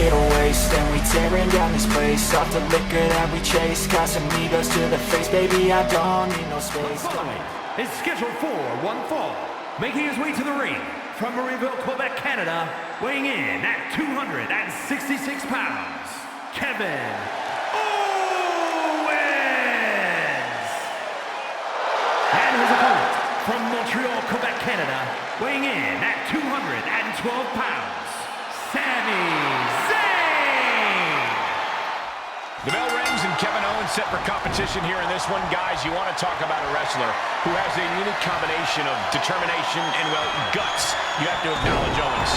need a waste, and we tearing down this place. Off the liquor that we chase, got some egos to the face. Baby, I don't need no space. Following is scheduled for one fall, making his way to the ring from Marieville, Quebec, Canada, weighing in at 266 pounds, Kevin Owens. And his opponent from Montreal, Quebec, Canada, weighing in at 212 pounds, Sami Zayn. The bell rings and Kevin Owens set for competition here in this one. Guys, you want to talk about a wrestler who has a unique combination of determination and, well, guts. You have to acknowledge Owens.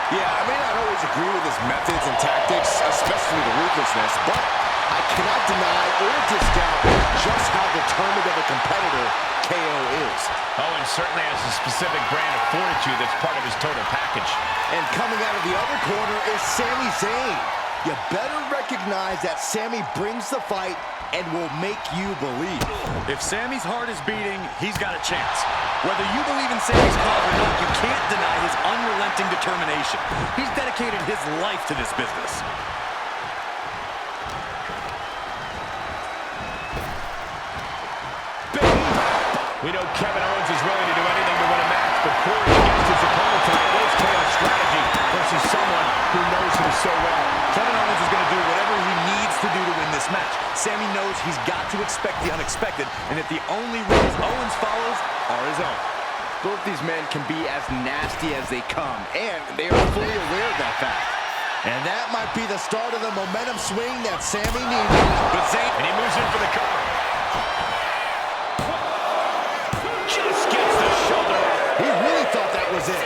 Yeah, I may not always agree with his methods and tactics, especially the ruthlessness, but I cannot deny or discount just how determined of a competitor KO is. Owens certainly has a specific brand of fortitude that's part of his total package. And coming out of the other corner is Sami Zayn. You better recognize that Sami brings the fight and will make you believe. If Sami's heart is beating, he's got a chance. Whether you believe in Sami's cause or not, you can't deny his unrelenting determination. He's dedicated his life to this business. We know Kevin Owens is willing to do anything to win a match, but pouring against his opponent tonight was KO's strategy versus someone who knows him so well. Kevin Owens is going to do whatever he needs to do to win this match. Sami knows he's got to expect the unexpected, and that the only rules Owens follows are his own. Both these men can be as nasty as they come, and they are fully aware of that fact. And that might be the start of the momentum swing that Sami needs. But Zayn, and he moves in for the cover. Just gets the shoulder. He really thought that was it.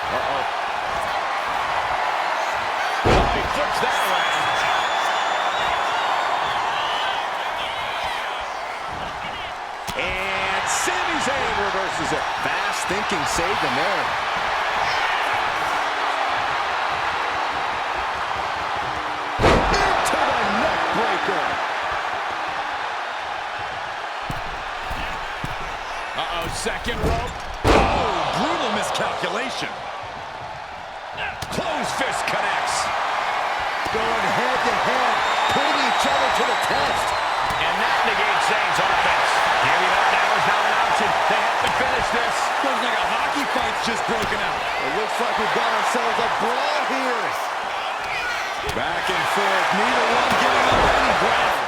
Uh-oh. He flips that around. And Sami Zayn reverses it. Fast thinking saved him there. Into the neck breaker. Uh-oh, second rope. Oh, brutal miscalculation. Closed fist connects. Going head to head, putting each other to the test. And that negates Zayn's offense. Giving up now is not an option. They have to finish this. Looks like a hockey fight's just broken out. It looks like we've got ourselves a brawl here. Back and forth, neither one giving up any ground.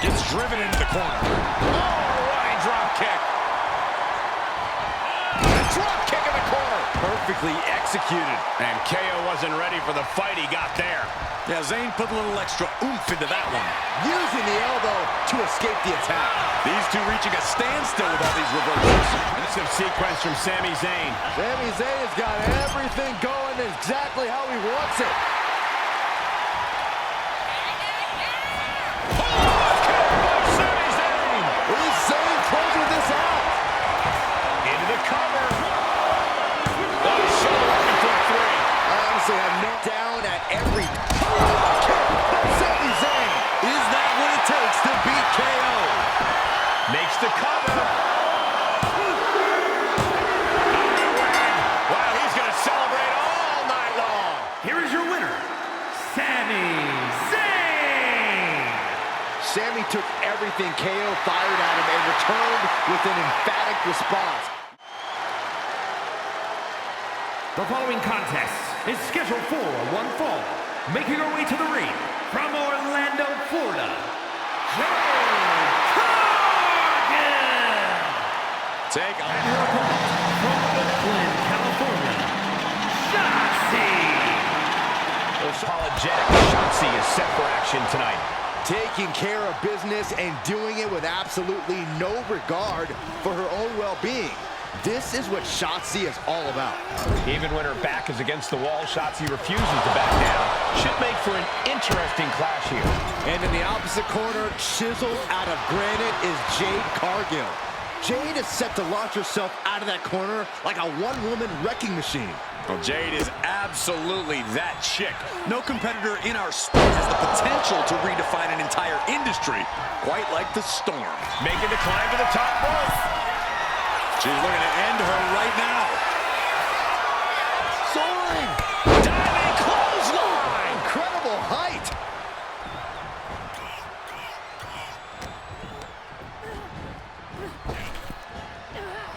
Gets driven into the corner. Oh, running drop kick. A drop kick in the corner. Perfectly executed. And KO wasn't ready for the fight he got there. Yeah, Zayn put a little extra oomph into that one. Using the elbow to escape the attack. These two reaching a standstill with all these reversals. Aggressive sequence from Sami Zayn. Sami Zayn has got everything going exactly how he wants it. Is Zayn closing this out? Into the cover. Oh, shoulder up for three. I honestly have no down at every kick. Sami Zayn. Is that what it takes to beat KO? Makes the cover. Wow, he's going to celebrate all night long. Here is your winner, Sami Zayn. Sami took everything KO fired at him and returned with an emphatic response. The following contest is scheduled for one fall, making her way to the ring from Orlando, Florida, Jade Cargill. Take on And her opponent from Oakland, California, Shotzi. Apologetic Shotzi is set for action tonight. Taking care of business and doing it with absolutely no regard for her own well-being. This is what Shotzi is all about. Even when her back is against the wall, Shotzi refuses to back down. Should make for an interesting clash here. And in the opposite corner, chiseled out of granite, is Jade Cargill. Jade is set to launch herself out of that corner like a one-woman wrecking machine. Well, Jade is absolutely that chick. No competitor in our sport has the potential to redefine an entire industry, quite like the Storm. Making the climb to the top rope. She's looking to end her right now. Soaring! Diving clothesline! Incredible height!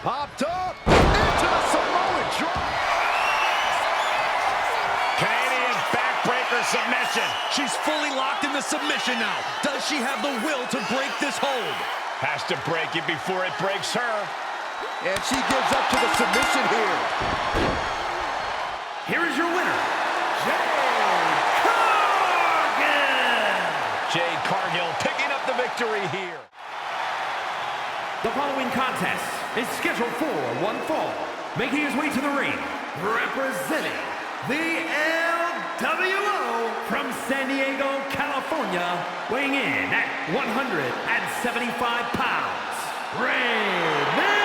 Popped up! Into the Samoan drop! Canadian backbreaker submission. She's fully locked in the submission now. Does she have the will to break this hold? Has to break it before it breaks her. And she gives up to the submission here. Here is your winner, Jade Cargill. Jade Cargill picking up the victory here. The following contest is scheduled for one fall. Making his way to the ring, representing the LWO from San Diego, California, weighing in at 175 pounds, Rey Mysterio!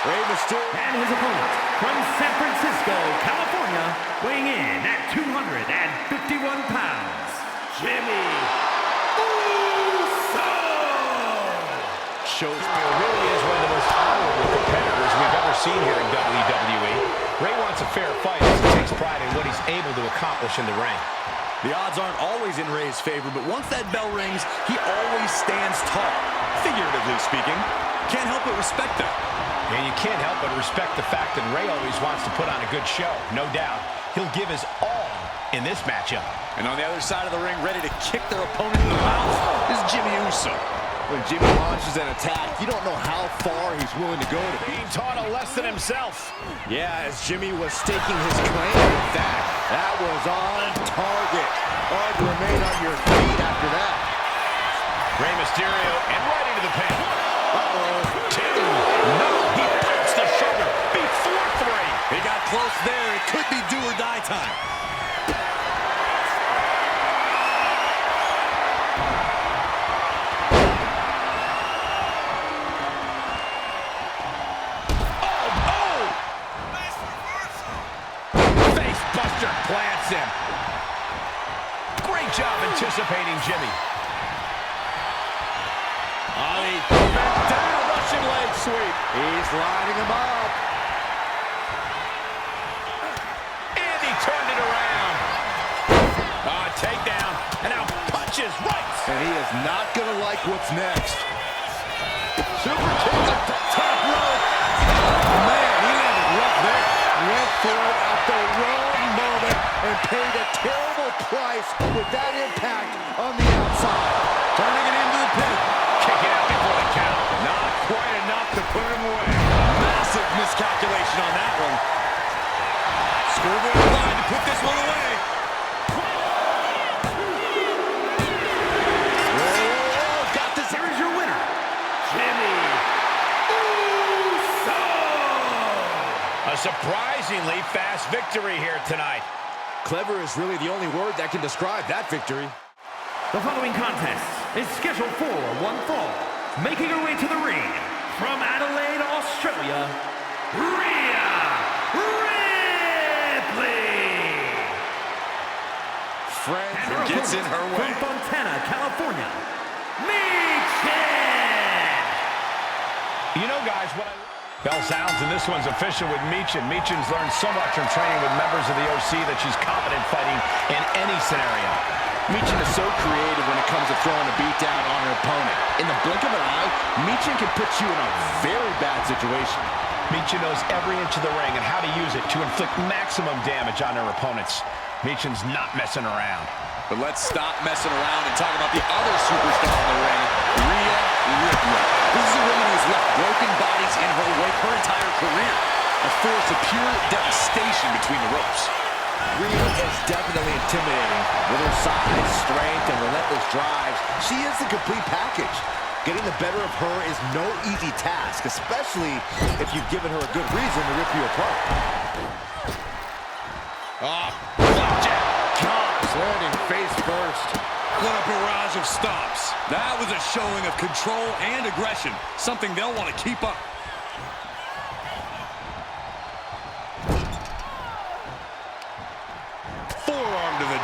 Rey Mysterio. And his opponent from San Francisco, California, weighing in at 251 pounds, Jimmy Uso! Shows really is one of the most honorable competitors we've ever seen here in WWE. Rey wants a fair fight as he takes pride in what he's able to accomplish in the ring. The odds aren't always in Rey's favor, but once that bell rings, he always stands tall. Figuratively speaking, can't help but respect that. And you can't help but respect the fact that Rey always wants to put on a good show. No doubt, he'll give his all in this matchup. And on the other side of the ring, ready to kick their opponent in the mouth, is Jimmy Uso. When Jimmy launches an attack, you don't know how far he's willing to go to Being taught a lesson himself. Yeah, as Jimmy was staking his claim with that was on target. Hard to remain on your feet after that. Rey Mysterio and right into the pin. Uh-oh. 2. No, he puts the shoulder before 3. He got close there. It could be do or die time. Plants him. Great job anticipating Jimmy. Ollie back down, Russian leg sweep. He's lining him up. And he turned it around. Takedown. And now punches right. And he is not going to like what's next. Super kick up the top rope. Man, he landed rough there. Went for it at the wrong moment and paid a terrible price with that impact on the outside. Turning it into the pin. Kick it out before the count. Not quite enough to put him away. Massive miscalculation on that one. Schoolboy line to put this one away. Got this. Here is your winner, Jimmy Uso! A surprisingly fast victory here tonight. Clever is really the only word that can describe that victory. The following contest is scheduled for one fall. Making her way to the ring from Adelaide, Australia, Rhea Ripley. Friends, And her gets in opponent her way. from Fontana, California, Michin. You know, guys, what bell sounds, and this one's official with Michin. Michin's learned so much from training with members of the OC that she's confident fighting in any scenario. Michin is so creative when it comes to throwing a beat down on her opponent. In the blink of an eye, Michin can put you in a very bad situation. Michin knows every inch of the ring and how to use it to inflict maximum damage on her opponents. Michin's not messing around. But let's stop messing around and talk about the other superstar in the ring, Rhea Ripley. This is a woman who's left broken bodies in her wake her entire career. A force of pure devastation between the ropes. Rhea is definitely intimidating. With her size, strength, and relentless drives, she is the complete package. Getting the better of her is no easy task, especially if you've given her a good reason to rip you apart. Flapjack. Landing face first. What a barrage of stomps. That was a showing of control and aggression, something they'll want to keep up.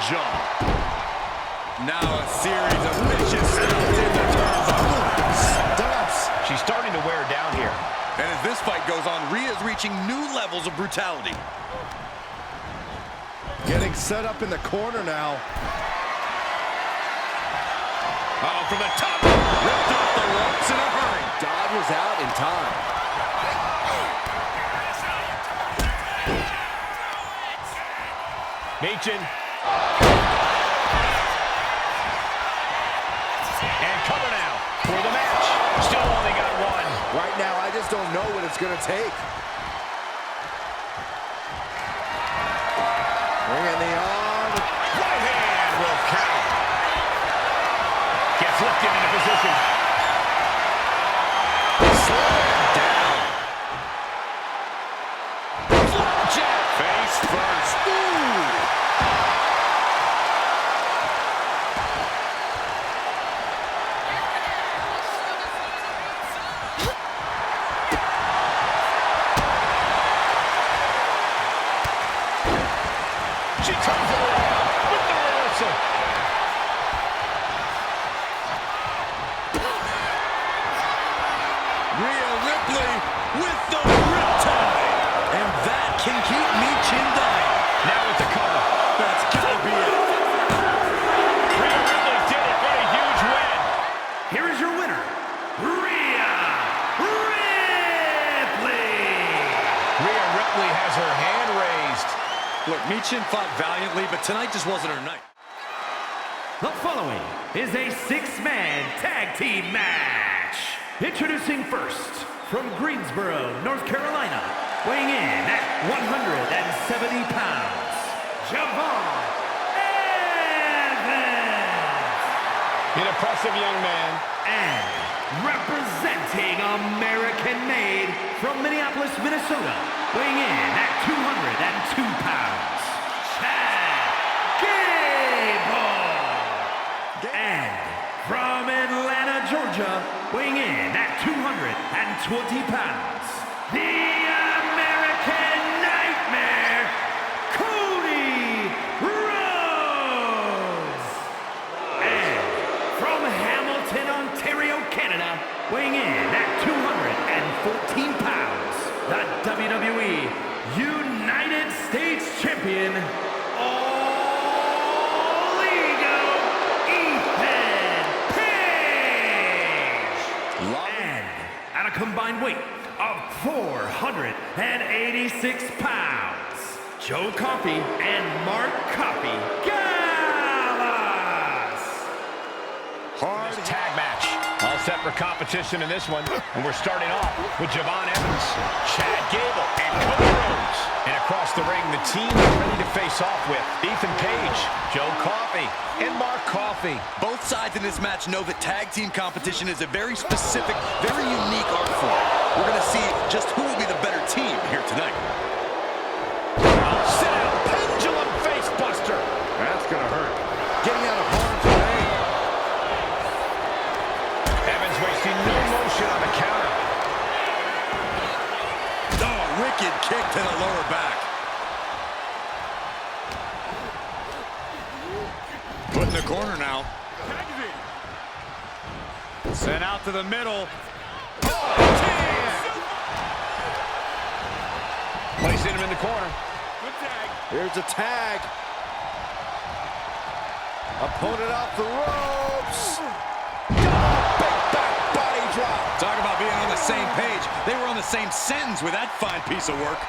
jaw. Now a series of vicious stomps in the turnbuckle. Stomps. She's starting to wear down here. And as this fight goes on, Rhea's reaching new levels of brutality. Getting set up in the corner now. Oh, from the top, ripped off the ropes in a hurry. Dodges out in time. Meechin. And cover now for the match. Still only got one. Right now, I just don't know what it's going to take. Bringing the arm. Right hand will count. Gets lifted into position. Slammed down. Flapjack. Face first. Ooh. She turns it around with the reversal. Rhea Ripley with the riptide. And that can keep Meechin dying. Now with the cover. That's gotta be it. Rhea Ripley did it. What a huge win. Here is your winner, Rhea Ripley. Rhea Ripley has her hand raised. Look, Meechin fought valiantly, but tonight just wasn't her night. The following is a six-man tag team match. Introducing first, from Greensboro, North Carolina, weighing in at 170 pounds, Javon Evans. An impressive young man. And representing American-made from Minneapolis, Minnesota, weighing in at 202 pounds, Gable. And from Atlanta, Georgia, weighing in at 220 pounds, the American Nightmare, Cody Rhodes. And from Hamilton, Ontario, Canada, weighing in at 214 pounds, the WWE United States Champion, All Ego, Ethan Page. And at a combined weight of 486 pounds, Joe Coffey and Mark Coffey Gallas. Hard tag match. All set for competition in this one. And we're starting off with Javon Evans, Chad Gable, and Cody Rhodes. And across the ring, the team is ready to face off with Ethan Page, Joe Coffey, and Mark Coffey. Both sides in this match know that tag team competition is a very specific, very unique art form. We're going to see just who will be the better team here tonight. Sit out, pendulum face buster. That's going to hurt. Getting out of harm's way. Evans wasting no motion on the counter. Oh, wicked kick to the lower back. Put in the corner now. Sent out to the middle. Placing him in the corner. Here's a tag. Opponent off the ropes. Big back body drop. Talk about being on the same page. They were on the same sentence with that fine piece of work.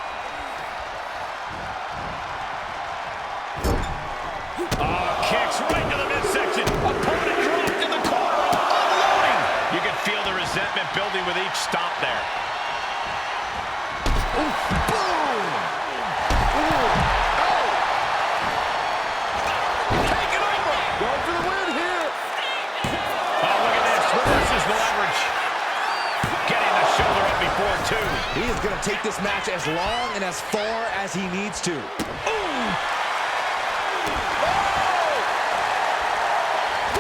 Kicks right to the midsection. Opponent dropped in the corner. Unloading. You can feel the resentment building with each stomp there. Ooh, boom. Ooh. Oh. Take it over. Going for the win here. Oh, look at this. Reverses the leverage. Getting the shoulder up before two. He is going to take this match as long and as far as he needs to.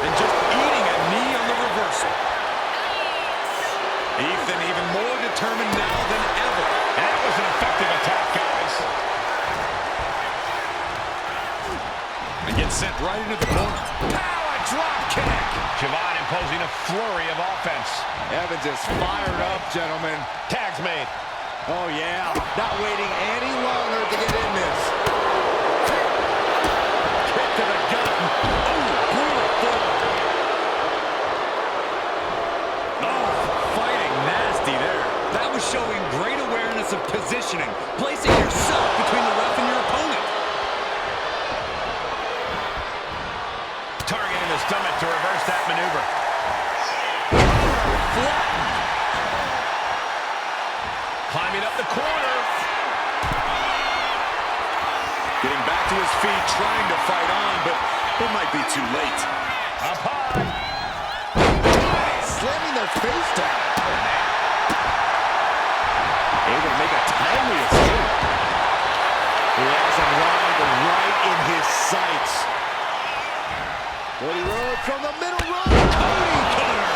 And just eating a knee on the reversal. Ethan even more determined now than ever. And that was an effective attack, guys. And gets sent right into the corner. Power drop kick. Javon imposing a flurry of offense. Evans is fired up, gentlemen. Tag's made. Oh, yeah. Not waiting any longer to get in this. Kick to the gut. Oh, brutal fall. Oh, fighting nasty there. That was showing great awareness of positioning, placing yourself between the ref and your opponent. Targeting the stomach to reverse that maneuver. Flattened. Climbing up the corner. Getting back to his feet, trying to fight on, but it might be too late. Up high. Slamming their face down. Able to make a timely escape. He has him right in his sights. Cody Rhodes from the middle row. Cody cutter.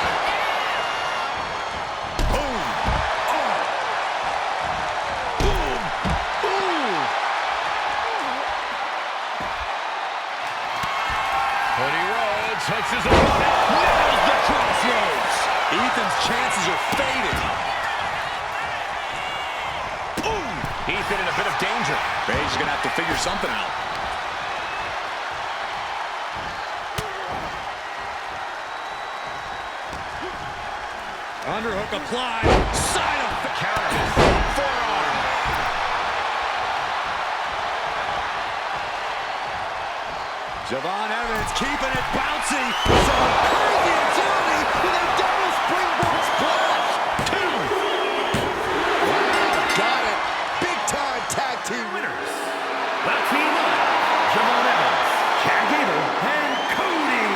Boom. Oh. Boom. Boom. Cody Rhodes hooks his opponent. Nails the crossroads. Ethan's chances are fading. Ethan in a bit of danger. Paige is going to have to figure something out. Underhook applied. Side of The counter. Forearm. Javon Evans keeping it bouncy. Some crazy agility with a double springboard splash. Got it. Big time tag team Winners. The team of Javon Evans, Jade, and Cody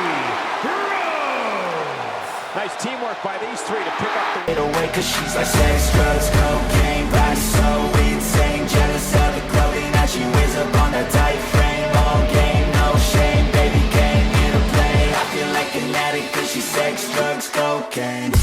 Rhodes. Nice teamwork by these three to pick up the Get away cause she's like sex, drugs, cocaine, body so insane. Jealous of the clothing that she wears up on that tight frame. All game, no shame, baby came here to play. I feel like an addict cause she's sex, drugs, cocaine.